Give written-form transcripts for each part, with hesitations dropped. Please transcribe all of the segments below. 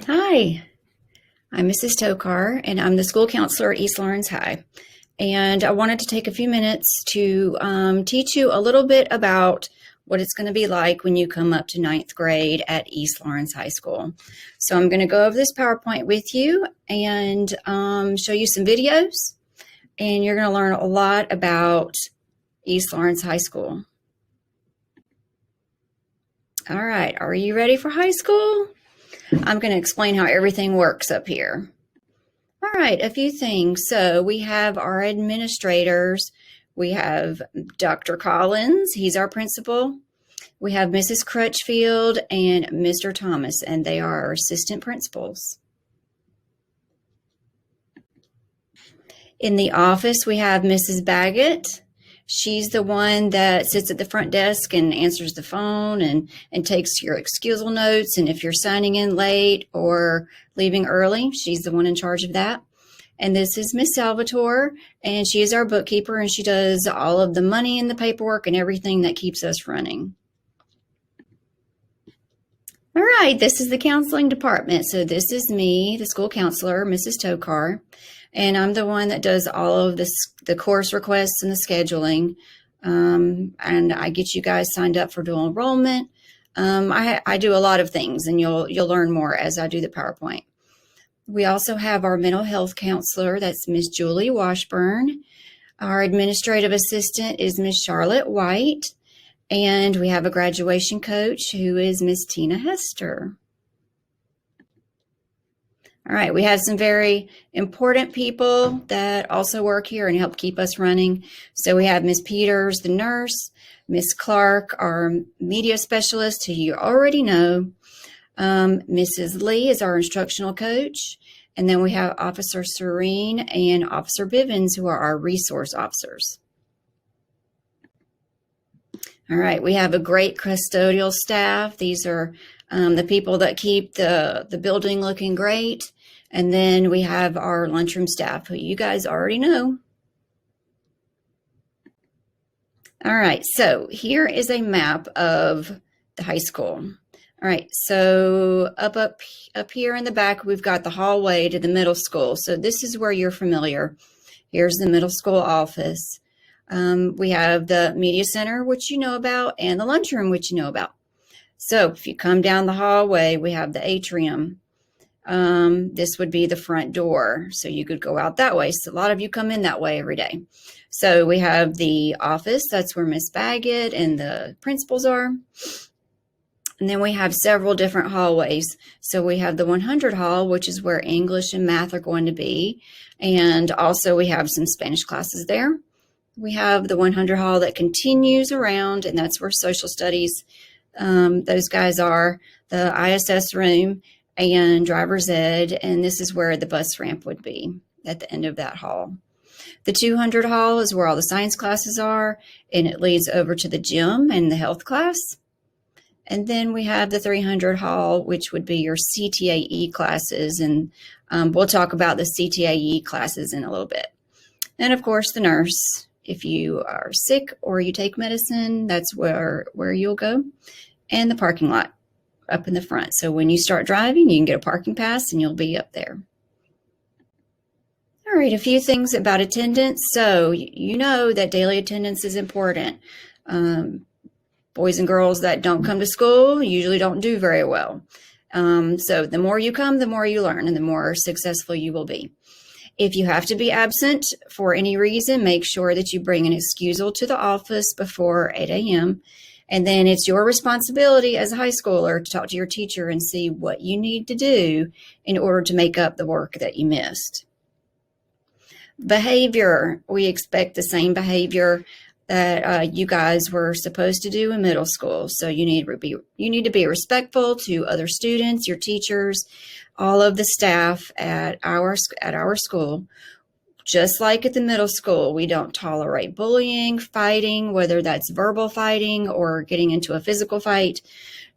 Hi, I'm Mrs. Tokar, and I'm the school counselor at East Lawrence High. And I wanted to take a few minutes to teach you a little bit about what it's going to be like when you come up to ninth grade at East Lawrence High School. So I'm going to go over this PowerPoint with you and show you some videos, and you're going to learn a lot about East Lawrence High School. All right, are you ready for high school? I'm going to explain how everything works up here. All right, a few things. So we have our administrators. We have Dr. Collins, he's our principal. We have Mrs. Crutchfield and Mr. Thomas, and they are our assistant principals. In the office, we have Mrs. Baggett. She's the one that sits at the front desk and answers the phone and takes your excusal notes. And if you're signing in late or leaving early, she's the one in charge of that. And this is Miss Salvatore, and she is our bookkeeper, and she does all of the money and the paperwork and everything that keeps us running. All right, this is the counseling department. So this is me, the school counselor, Mrs. Tokar, and I'm the one that does all of the course requests and the scheduling. And I get you guys signed up for dual enrollment. I do a lot of things, and you'll learn more as I do the PowerPoint. We also have our mental health counselor, that's Miss Julie Washburn. Our administrative assistant is Miss Charlotte White. And we have a graduation coach who is Miss Tina Hester. All right, we have some very important people that also work here and help keep us running. So we have Miss Peters, the nurse, Miss Clark, our media specialist, who you already know. Mrs. Lee is our instructional coach. And then we have Officer Serene and Officer Bivens, who are our resource officers. All right, we have a great custodial staff. These are the people that keep the building looking great. And then we have our lunchroom staff, who you guys already know. All right, so here is a map of the high school. All right, so up here in the back, we've got the hallway to the middle school. So this is where you're familiar. Here's the middle school office. We have the media center, which you know about, and the lunchroom, which you know about. So if you come down the hallway, we have the atrium. This would be the front door. So you could go out that way. So a lot of you come in that way every day. So we have the office. That's where Miss Baggett and the principals are. And then we have several different hallways. So we have the 100 hall, which is where English and math are going to be. And also we have some Spanish classes there. We have the 100 hall that continues around, and that's where social studies, those guys are, the ISS room and driver's ed, and this is where the bus ramp would be at the end of that hall. The 200 hall is where all the science classes are, and it leads over to the gym and the health class. And then we have the 300 hall, which would be your CTAE classes, and we'll talk about the CTAE classes in a little bit. And of course, the nurse. If you are sick or you take medicine, that's where you'll go. And the parking lot up in the front. So when you start driving, you can get a parking pass and you'll be up there. All right, a few things about attendance. So you know that daily attendance is important. Boys and girls that don't come to school usually don't do very well. So the more you come, the more you learn and the more successful you will be. If you have to be absent for any reason, make sure that you bring an excusal to the office before 8 a.m. And then it's your responsibility as a high schooler to talk to your teacher and see what you need to do in order to make up the work that you missed. Behavior, we expect the same behavior that you guys were supposed to do in middle school. So you need to be respectful to other students, your teachers, all of the staff at our school. Just like at the middle school, we don't tolerate bullying, fighting, whether that's verbal fighting or getting into a physical fight,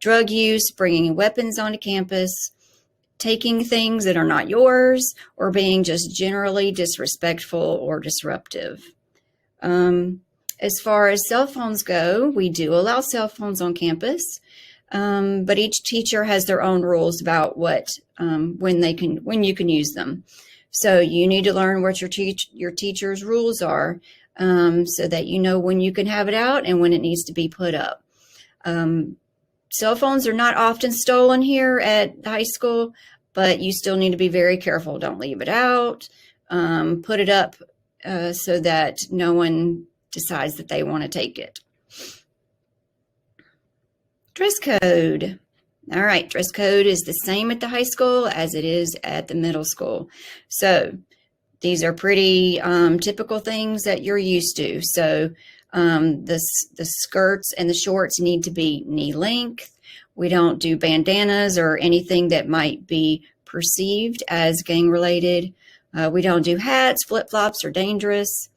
drug use, bringing weapons onto campus, taking things that are not yours, or being just generally disrespectful or disruptive. As far as cell phones go, we do allow cell phones on campus. but each teacher has their own rules about what when you can use them. So you need to learn what your teacher's rules are, so that you know when you can have it out and when it needs to be put up. Cell phones are not often stolen here at the high school, but you still need to be very careful. Don't leave it out. Put it up so that no one decides that they want to take it. Dress code. All right, dress code is the same at the high school as it is at the middle school. So these are pretty typical things that you're used to. So the skirts and the shorts need to be knee length. We don't do bandanas or anything that might be perceived as gang related. We don't do hats, flip-flops are dangerous.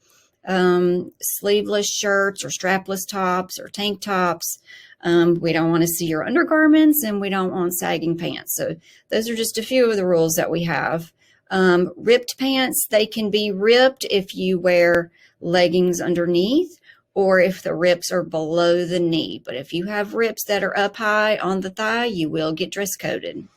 Sleeveless shirts or strapless tops or tank tops. We don't want to see your undergarments, and we don't want sagging pants. So those are just a few of the rules that we have. Ripped pants, they can be ripped if you wear leggings underneath or if the rips are below the knee. But if you have rips that are up high on the thigh, you will get dress coded.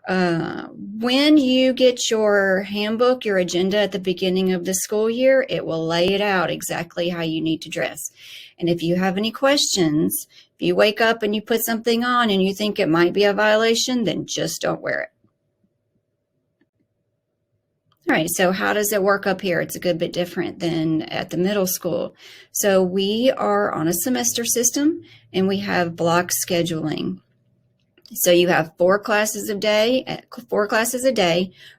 When you get your handbook, your agenda at the beginning of the school year, it will lay it out exactly how you need to dress. And if you have any questions, if you wake up and you put something on and you think it might be a violation, then just don't wear it. All right, so how does it work up here? It's a good bit different than at the middle school. So we are on a semester system and we have block scheduling. So you have 4 classes a day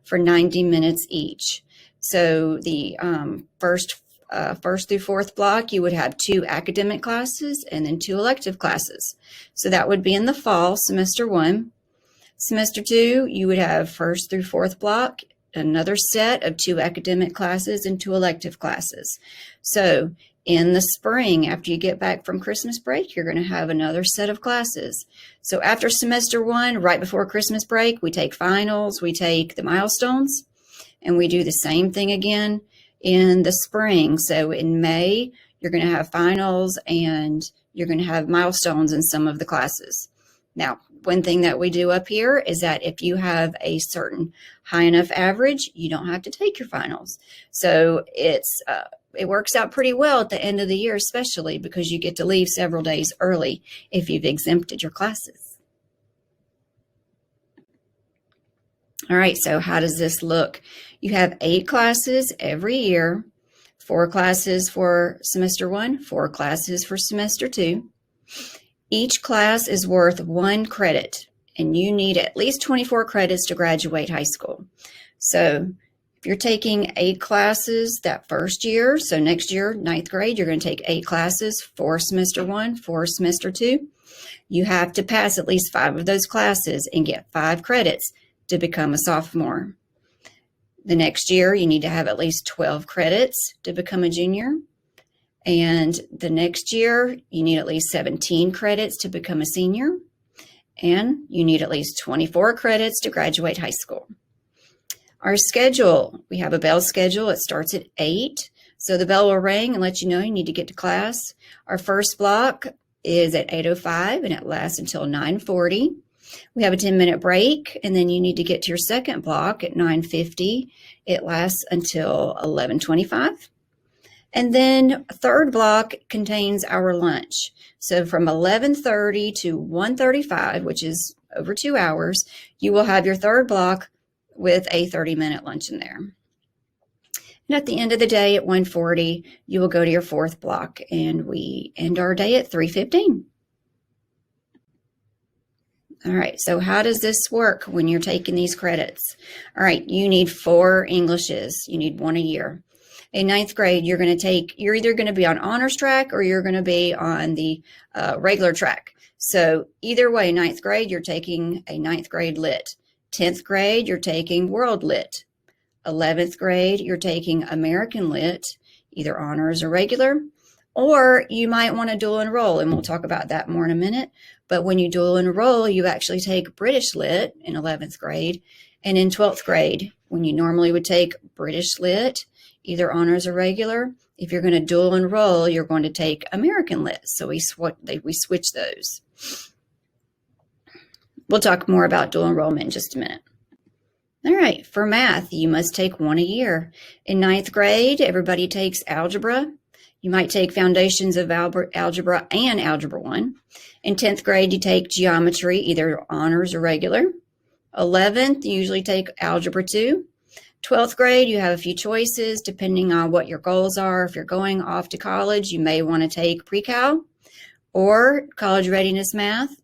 for 90 minutes each. So the first through 4th block, you would have 2 academic classes and then 2 elective classes. So that would be in the fall, semester 1. Semester 2, you would have 1st through 4th block, another set of 2 academic classes and 2 elective classes. So in the spring, after you get back from Christmas break, you're going to have another set of classes. So after semester 1, right before Christmas break, we take finals, we take the milestones, and we do the same thing again in the spring. So in May, you're going to have finals and you're going to have milestones in some of the classes. Now, one thing that we do up here is that if you have a certain high enough average, you don't have to take your finals. So it works out pretty well at the end of the year, especially because you get to leave several days early if you've exempted your classes. All right, so how does this look? You have 8 classes every year, 4 classes for semester 1, 4 classes for semester 2. Each class is worth 1 credit, and you need at least 24 credits to graduate high school. So if you're taking 8 classes that first year, so next year, 9th grade, you're going to take 8 classes for semester 1, for semester 2. You have to pass at least 5 of those classes and get 5 credits to become a sophomore. The next year, you need to have at least 12 credits to become a junior. And the next year, you need at least 17 credits to become a senior. And you need at least 24 credits to graduate high school. Our schedule, we have a bell schedule. It starts at 8. So the bell will ring and let you know you need to get to class. Our first block is at 8:05 and it lasts until 9:40. We have a 10-minute break, and then you need to get to your second block at 9:50. It lasts until 11:25. And then a third block contains our lunch. So from 11:30 to 1:35, which is over 2 hours, you will have your third block with a 30-minute lunch in there. And at the end of the day at 1:40, you will go to your 4th block, and we end our day at 3:15. All right, so how does this work when you're taking these credits? All right, you need 4 Englishes. You need 1 a year. In 9th grade, you're either going to be on honors track or you're going to be on the regular track. So either way, 9th grade, you're taking a 9th grade lit. 10th grade, you're taking world lit. 11th grade, you're taking American lit, either honors or regular. Or you might want to dual enroll, and we'll talk about that more in a minute. But when you dual enroll, you actually take British lit in 11th grade. And in 12th grade, when you normally would take British lit, either honors or regular, if you're going to dual enroll, you're going to take American lit. So we switch those. We'll talk more about dual enrollment in just a minute. All right, for math, you must take one a year. In ninth grade, everybody takes algebra. You might take foundations of algebra and algebra 1. In 10th grade, you take geometry, either honors or regular. 11th, you usually take algebra 2. 12th grade, you have a few choices depending on what your goals are. If you're going off to college, you may want to take pre-cal or college readiness math.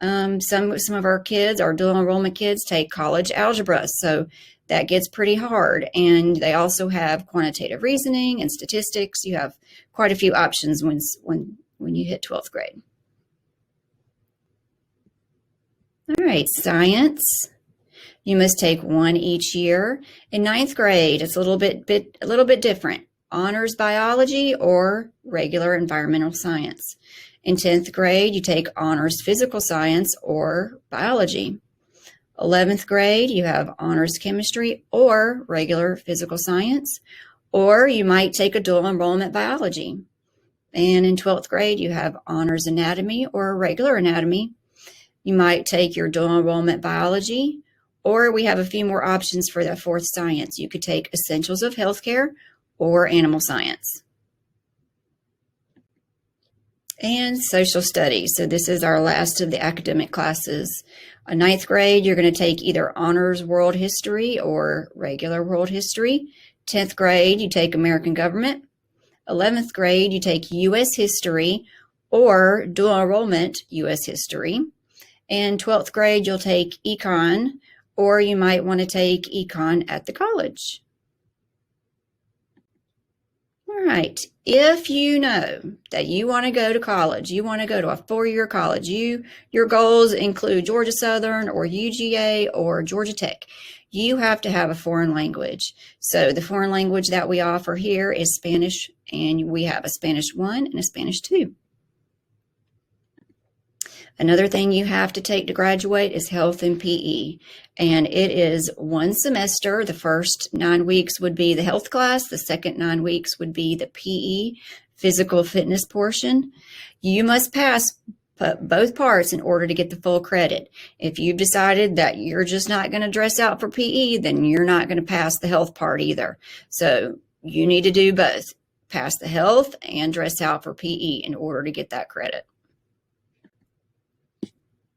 Some of our kids, our dual enrollment kids, take college algebra, so that gets pretty hard. And they also have quantitative reasoning and statistics. You have quite a few options when you hit 12th grade. All right, science. You must take one each year. In ninth grade, it's a little bit different. Honors biology or regular environmental science. In 10th grade, you take honors physical science or biology. 11th grade, you have honors chemistry or regular physical science, or you might take a dual enrollment biology. And in 12th grade, you have honors anatomy or regular anatomy. You might take your dual enrollment biology, or we have a few more options for the fourth science. You could take essentials of healthcare or animal science. And social studies. So this is our last of the academic classes. In ninth grade, you're going to take either honors world history or regular world history. 10th grade, you take American government. 11th grade, you take U.S. history or dual enrollment U.S. history. And 12th grade, you'll take econ, or you might want to take econ at the college. All right, if you know that you want to go to college, you want to go to a 4-year college, your goals include Georgia Southern or UGA or Georgia Tech, you have to have a foreign language. So the foreign language that we offer here is Spanish, and we have a Spanish 1 and a Spanish 2. Another thing you have to take to graduate is health and PE, and it is one semester. The first 9 weeks would be the health class. The second 9 weeks would be the PE, physical fitness portion. You must pass both parts in order to get the full credit. If you've decided that you're just not going to dress out for PE, then you're not going to pass the health part either. So you need to do both, pass the health and dress out for PE in order to get that credit.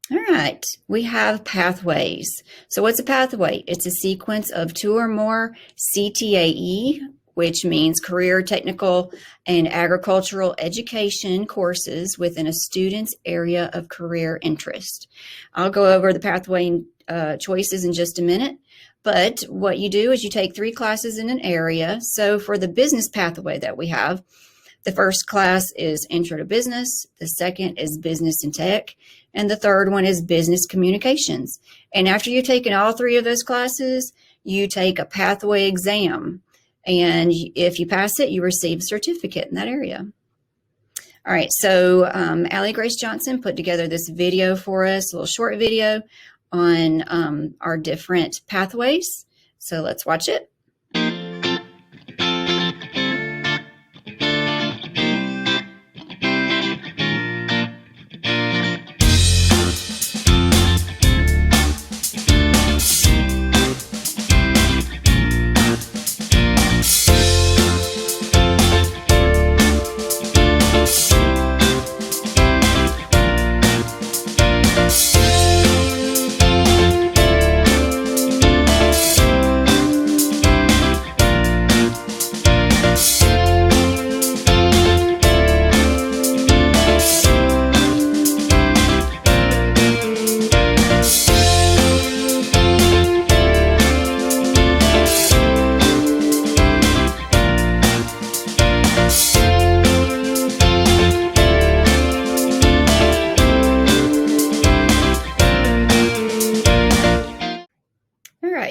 All right, we have pathways. So what's a pathway? It's a sequence of 2 or more CTAE, which means career, technical, and agricultural education courses within a student's area of career interest. I'll go over the pathway choices in just a minute, but what you do is you take 3 classes in an area. So for the business pathway that we have, the first class is Intro to Business, the second is Business and Tech, and the third one is Business Communications. And after you've taken all 3 of those classes, you take a pathway exam. And if you pass it, you receive a certificate in that area. All right, so Allie Grace Johnson put together this video for us, a little short video on our different pathways. So let's watch it.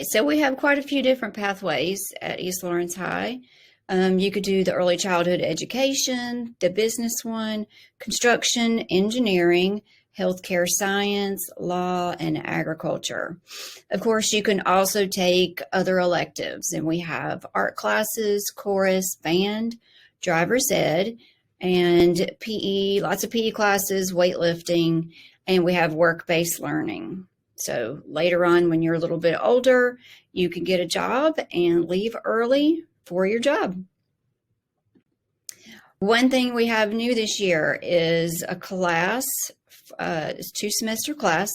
So we have quite a few different pathways at East Lawrence High. You could do the early childhood education, the business one, construction, engineering, healthcare science, law, and agriculture. Of course, you can also take other electives, and we have art classes, chorus, band, driver's ed, and PE, lots of PE classes, weightlifting, and we have work-based learning. So later on, when you're a little bit older, you can get a job and leave early for your job. One thing we have new this year is a class, it's a 2-semester class,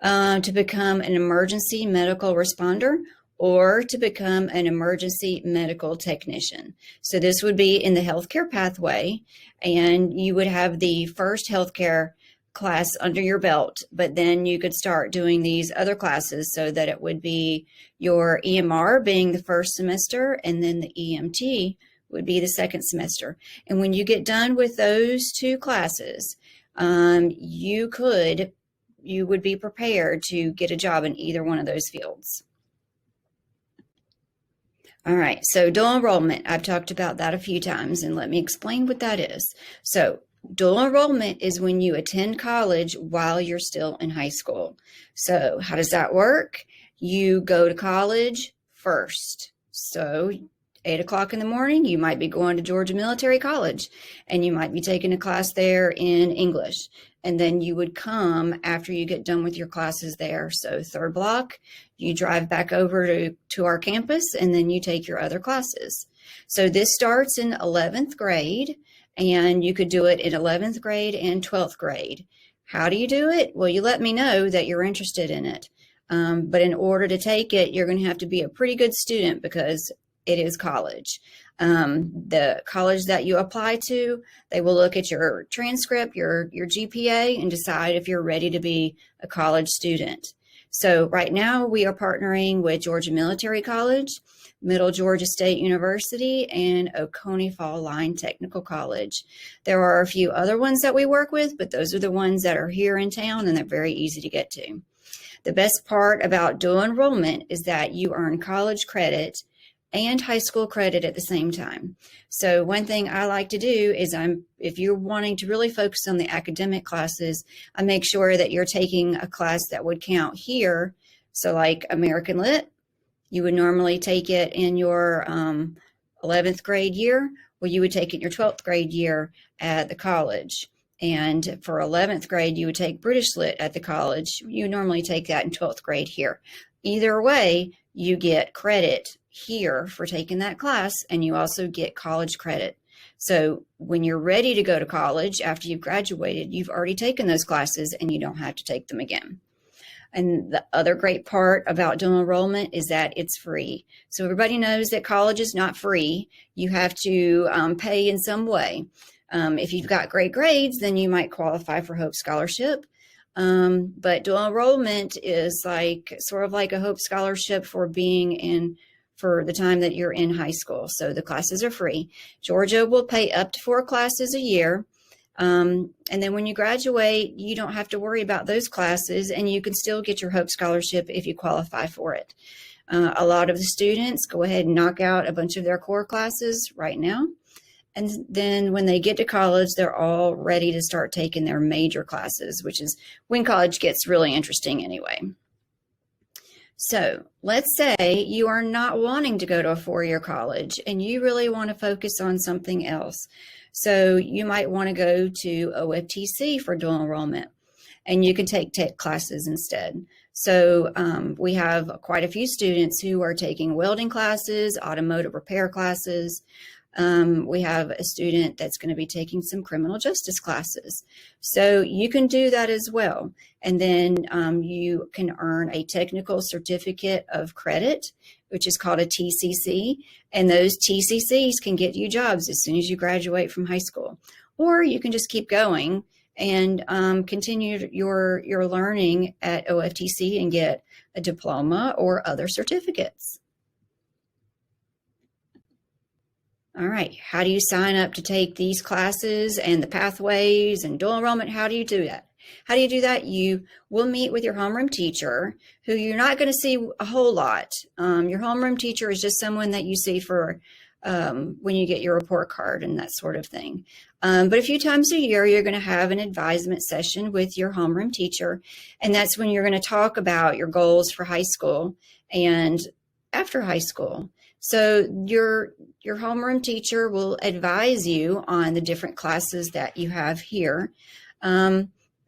to become an emergency medical responder or to become an emergency medical technician. So this would be in the healthcare pathway, and you would have the first healthcare class under your belt, but then you could start doing these other classes, so that it would be your EMR being the first semester, and then the EMT would be the second semester. And when you get done with those 2 classes, you would be prepared to get a job in either one of those fields. All right, so dual enrollment, I've talked about that a few times, and let me explain what that is. So dual enrollment is when you attend college while you're still in high school. So how does that work? You go to college first. So 8 o'clock in the morning, you might be going to Georgia Military College, and you might be taking a class there in English. And then you would come after you get done with your classes there. So 3rd block, you drive back over to our campus, and then you take your other classes. So this starts in 11th grade, and you could do it in 11th grade and 12th grade. How do you do it? Well, you let me know that you're interested in it. But in order to take it, you're going to have to be a pretty good student, because it is college. The college that you apply to, they will look at your transcript, your GPA, and decide if you're ready to be a college student. So right now we are partnering with Georgia Military College, Middle Georgia State University, and Oconee Fall Line Technical College. There are a few other ones that we work with, but those are the ones that are here in town, and they're very easy to get to. The best part about dual enrollment is that you earn college credit and high school credit at the same time. So one thing I like to do is, if you're wanting to really focus on the academic classes, I make sure that you're taking a class that would count here. So like American Lit, you would normally take it in your 11th grade year, well, you would take it in your 12th grade year at the college. And for 11th grade, you would take British Lit at the college. You normally take that in 12th grade here. Either way, you get credit here for taking that class, and you also get college credit. So when you're ready to go to college after you've graduated, you've already taken those classes and you don't have to take them again. And the other great part about dual enrollment is that it's free. So everybody knows that college is not free. You have to pay in some way. If you've got great grades, then you might qualify for Hope Scholarship. But dual enrollment is sort of like a Hope Scholarship for the time that you're in high school. So the classes are free. Georgia will pay up to 4 classes a year. And then when you graduate, you don't have to worry about those classes, and you can still get your Hope Scholarship if you qualify for it. A lot of the students go ahead and knock out a bunch of their core classes right now. And then when they get to college, they're all ready to start taking their major classes, which is when college gets really interesting anyway. So let's say you are not wanting to go to a 4-year college and you really want to focus on something else. So you might want to go to OFTC for dual enrollment, and you can take tech classes instead. So we have quite a few students who are taking welding classes, automotive repair classes. We have a student that's going to be taking some criminal justice classes. So you can do that as well. And then you can earn a technical certificate of credit, which is called a TCC. And those TCCs can get you jobs as soon as you graduate from high school. Or you can just keep going and continue your learning at OFTC and get a diploma or other certificates. All right, how do you sign up to take these classes and the pathways and dual enrollment? How do you do that? How do you do that? You will meet with your homeroom teacher, who you're not going to see a whole lot. Your homeroom teacher is just someone that you see for when you get your report card and that sort of thing. But a few times a year, you're going to have an advisement session with your homeroom teacher, and that's when you're going to talk about your goals for high school and after high school. So your homeroom teacher will advise you on the different classes that you have here.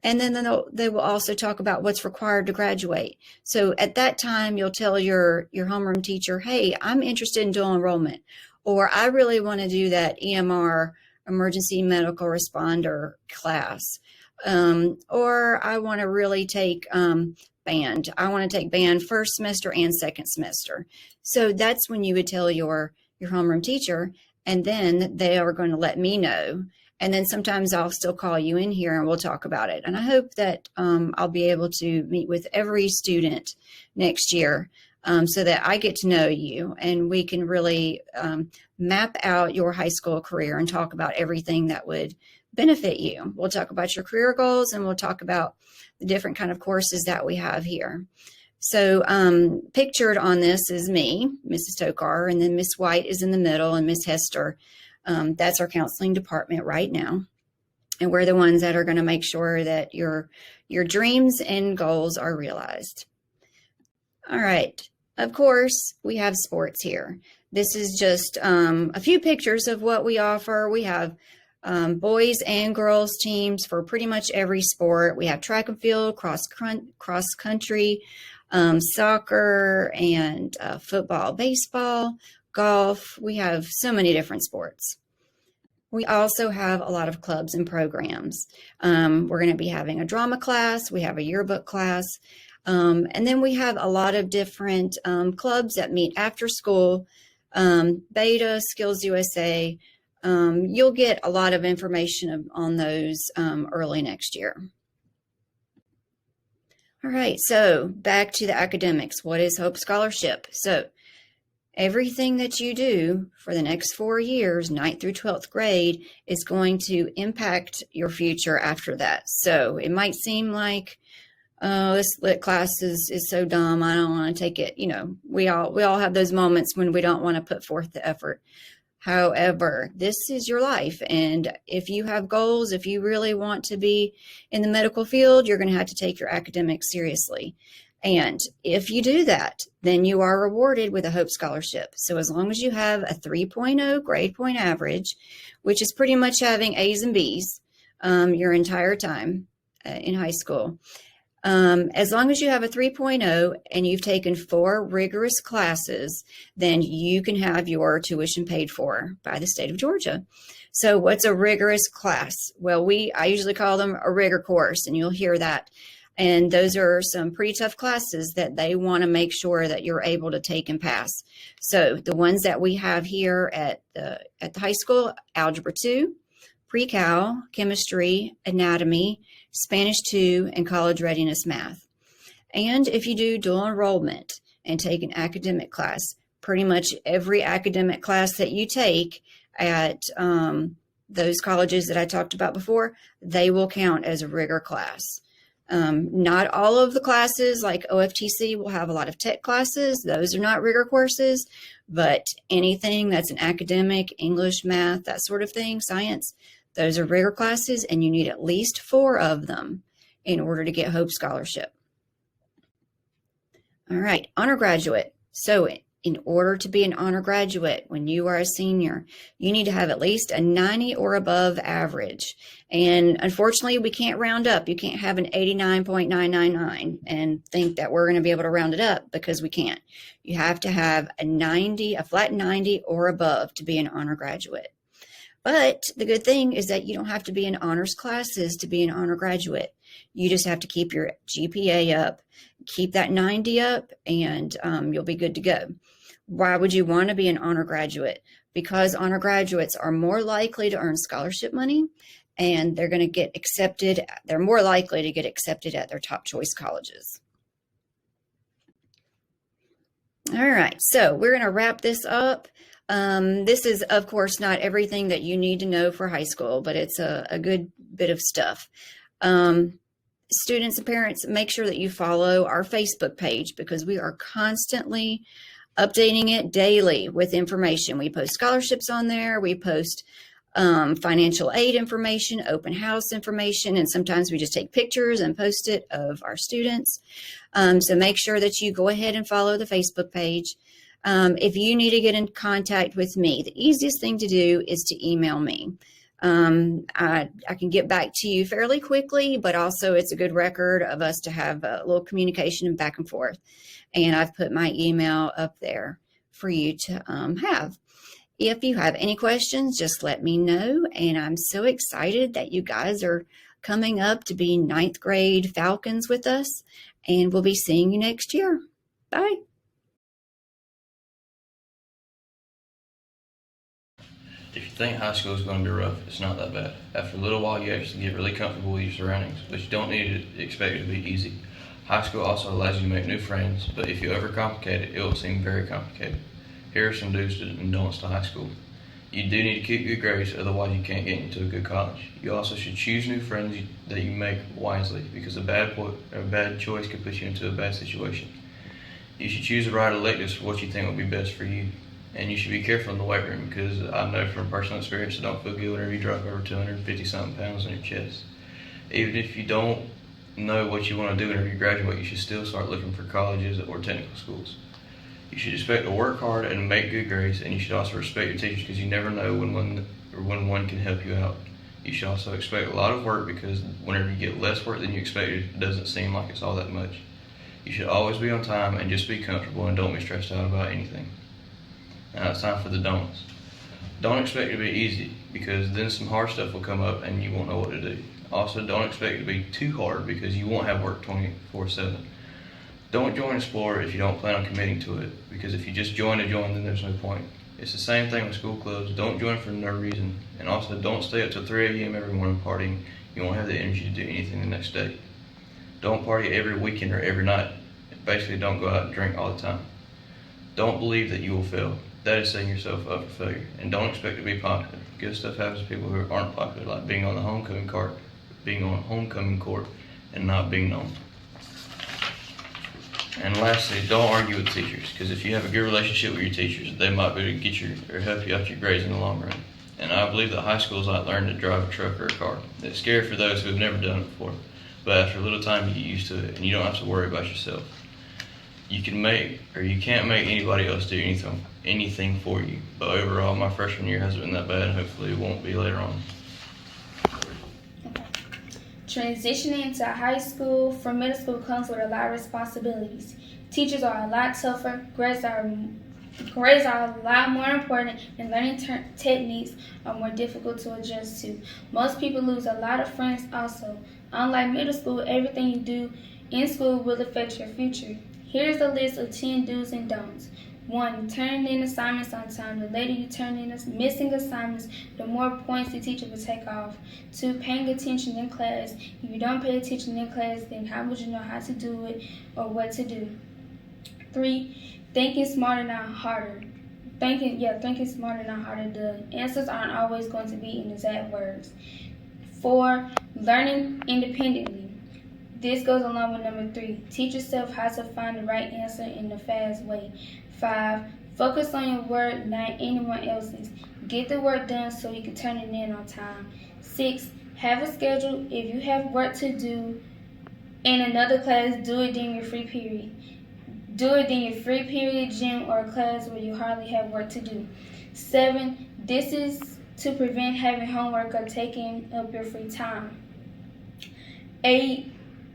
And then they will also talk about what's required to graduate. So at that time, you'll tell your homeroom teacher, hey, I'm interested in dual enrollment, or I really want to do that EMR, emergency medical responder class, or I want to really take band. I want to take band first semester and second semester. So that's when you would tell your homeroom teacher, and then they are going to let me know. And then sometimes I'll still call you in here and we'll talk about it. And I hope that I'll be able to meet with every student next year so that I get to know you and we can really map out your high school career and talk about everything that would benefit you. We'll talk about your career goals and we'll talk about the different kind of courses that we have here. So pictured on this is me, Mrs. Tokar, and then Miss White is in the middle and Miss Hester. That's our counseling department right now. And we're the ones that are going to make sure that your dreams and goals are realized. All right. Of course, we have sports here. This is just a few pictures of what we offer. We have boys and girls teams for pretty much every sport. We have track and field, cross country, soccer, and football, baseball, golf. We have so many different sports. We also have a lot of clubs and programs. We're going to be having a drama class. We have a yearbook class. And then we have a lot of different clubs that meet after school. Beta, Skills USA. You'll get a lot of information on those early next year. All right, so back to the academics. What is Hope Scholarship? So everything that you do for the next 4 years, 9th through 12th grade, is going to impact your future after that. So it might seem like, oh, this lit class is so dumb, I don't want to take it. You know, we all have those moments when we don't want to put forth the effort. However, this is your life. And if you have goals, if you really want to be in the medical field, you're going to have to take your academics seriously. And if you do that, then you are rewarded with a Hope Scholarship. So as long as you have a 3.0 grade point average, which is pretty much having A's and B's your entire time in high school, as long as you have a 3.0 and you've taken 4 rigorous classes, then you can have your tuition paid for by the state of Georgia. So what's a rigorous class? Well, I usually call them a rigor course, and you'll hear that. And those are some pretty tough classes that they want to make sure that you're able to take and pass. So the ones that we have here at the high school: Algebra 2, Pre-Cal, Chemistry, Anatomy, Spanish 2, and College Readiness Math. And if you do dual enrollment and take an academic class, pretty much every academic class that you take at those colleges that I talked about before, they will count as a rigor class. Not all of the classes, like OFTC, will have a lot of tech classes. Those are not rigor courses, but anything that's an academic, English, math, that sort of thing, science, those are rigor classes, and you need at least 4 of them in order to get Hope Scholarship. All right, honor graduate. So in order to be an honor graduate, when you are a senior, you need to have at least a 90 or above average. And unfortunately, we can't round up. You can't have an 89.999 and think that we're going to be able to round it up, because we can't. You have to have a flat 90 or above to be an honor graduate. But the good thing is that you don't have to be in honors classes to be an honor graduate. You just have to keep your GPA up, keep that 90 up, and you'll be good to go. Why would you want to be an honor graduate? Because honor graduates are more likely to earn scholarship money, and they're going to get accepted. They're more likely to get accepted at their top choice colleges. All right, so we're going to wrap this up. This is, of course, not everything that you need to know for high school, but it's a good bit of stuff. Students and parents, make sure that you follow our Facebook page, because we are constantly updating it daily with information. We post scholarships on there. We post financial aid information, open house information, and sometimes we just take pictures and post it of our students. So make sure that you go ahead and follow the Facebook page. If you need to get in contact with me, the easiest thing to do is to email me. I can get back to you fairly quickly, but also it's a good record of us to have a little communication and back and forth. And I've put my email up there for you to have. If you have any questions, just let me know. And I'm so excited that you guys are coming up to be 9th grade Falcons with us. And we'll be seeing you next year. Bye. If you think high school is going to be rough, it's not that bad. After a little while, you actually get really comfortable with your surroundings, but you don't need to expect it to be easy. High school also allows you to make new friends, but if you overcomplicate it, it will seem very complicated. Here are some do's and don'ts to high school. You do need to keep good grades, otherwise you can't get into a good college. You also should choose new friends that you make wisely, because a bad choice could put you into a bad situation. You should choose the right electives for what you think will be best for you. And you should be careful in the weight room, because I know from personal experience it don't feel good whenever you drop over 250 something pounds on your chest. Even if you don't know what you want to do whenever you graduate, you should still start looking for colleges or technical schools. You should expect to work hard and make good grades, and you should also respect your teachers, because you never know when one can help you out. You should also expect a lot of work, because whenever you get less work than you expected, it doesn't seem like it's all that much. You should always be on time and just be comfortable, and don't be stressed out about anything. Now it's time for the don'ts. Don't expect it to be easy, because then some hard stuff will come up and you won't know what to do. Also, don't expect it to be too hard, because you won't have work 24/7. Don't join Explorer if you don't plan on committing to it, because if you just join to join, then there's no point. It's the same thing with school clubs. Don't join for no reason. And also, don't stay up till 3 a.m. every morning partying. You won't have the energy to do anything the next day. Don't party every weekend or every night. Basically, don't go out and drink all the time. Don't believe that you will fail. That is setting yourself up for failure. And don't expect to be popular. Good stuff happens to people who aren't popular, like being on the homecoming court, and not being known. And lastly, don't argue with teachers, because if you have a good relationship with your teachers, they might be able to get you or help you out your grades in the long run. And I believe that high school is like learning to drive a truck or a car. It's scary for those who have never done it before, but after a little time you get used to it, and you don't have to worry about yourself. You can't make anybody else do anything for you. But overall, my freshman year hasn't been that bad, and hopefully it won't be later on. Transitioning into high school from middle school comes with a lot of responsibilities. Teachers are a lot tougher, grades are a lot more important, and learning techniques are more difficult to adjust to. Most people lose a lot of friends also. Unlike middle school, everything you do in school will affect your future. Here's a list of 10 do's and don'ts. 1. Turning in assignments on time. The later you turn in missing assignments, the more points the teacher will take off. 2. Paying attention in class. If you don't pay attention in class, then how would you know how to do it or what to do? 3. Thinking smarter, not harder. Thinking smarter, not harder. The answers aren't always going to be in exact words. 4. Learning independently. This goes along with number 3. Teach yourself how to find the right answer in a fast way. 5. Focus on your work, not anyone else's. Get the work done so you can turn it in on time. 6. Have a schedule. If you have work to do in another class, do it during your free period. Do it in your free period, gym, or class where you hardly have work to do. 7. This is to prevent having homework or taking up your free time. 8.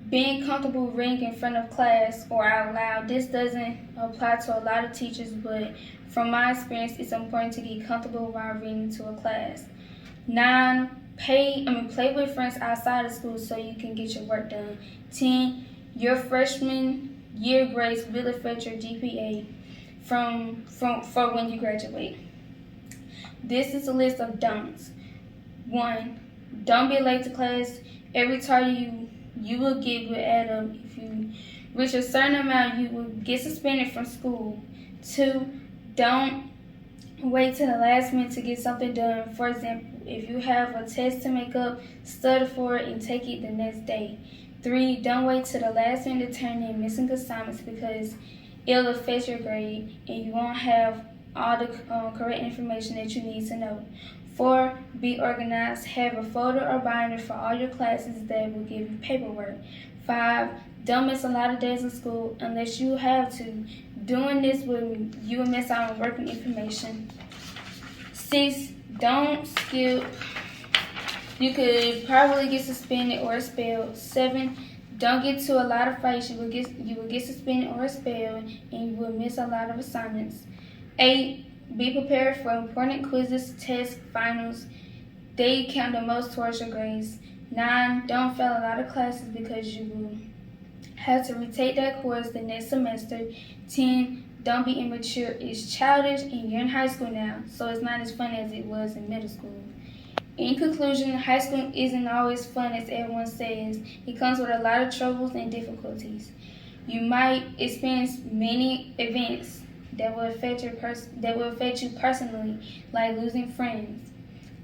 Being comfortable reading in front of class or out loud. This doesn't apply to a lot of teachers, but from my experience, it's important to get comfortable while reading to a class. 9. Play with friends outside of school so you can get your work done. 10. Your freshman year grades will affect your GPA for when you graduate. This is a list of don'ts. 1. Don't be late to class. Every tardy you will get will add up. If you reach a certain amount, you will get suspended from school. 2. Don't wait till the last minute to get something done. For example, if you have a test to make up, study for it and take it the next day. 3. Don't wait till the last minute to turn in missing assignments, because it'll affect your grade and you won't have all the correct information that you need to know. 4. Be organized. Have a folder or binder for all your classes that will give you paperwork. 5. Don't miss a lot of days of school unless you have to. Doing this you will miss out on working information. 6. Don't skip You could probably get suspended or expelled. 7. Don't get to a lot of fights. You will get suspended or expelled, and you will miss a lot of assignments. 8. Be prepared for important quizzes, tests, finals. They count the most towards your grades. 9. Don't fail a lot of classes because you will have to retake that course the next semester. 10. Don't be immature. It's childish, and you're in high school now, so it's not as fun as it was in middle school. In conclusion, high school isn't always fun as everyone says. It comes with a lot of troubles and difficulties. You might experience many events that will affect you personally, like losing friends.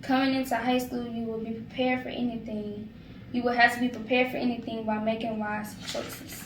Coming into high school, you will be prepared for anything. You will have to be prepared for anything by making wise choices.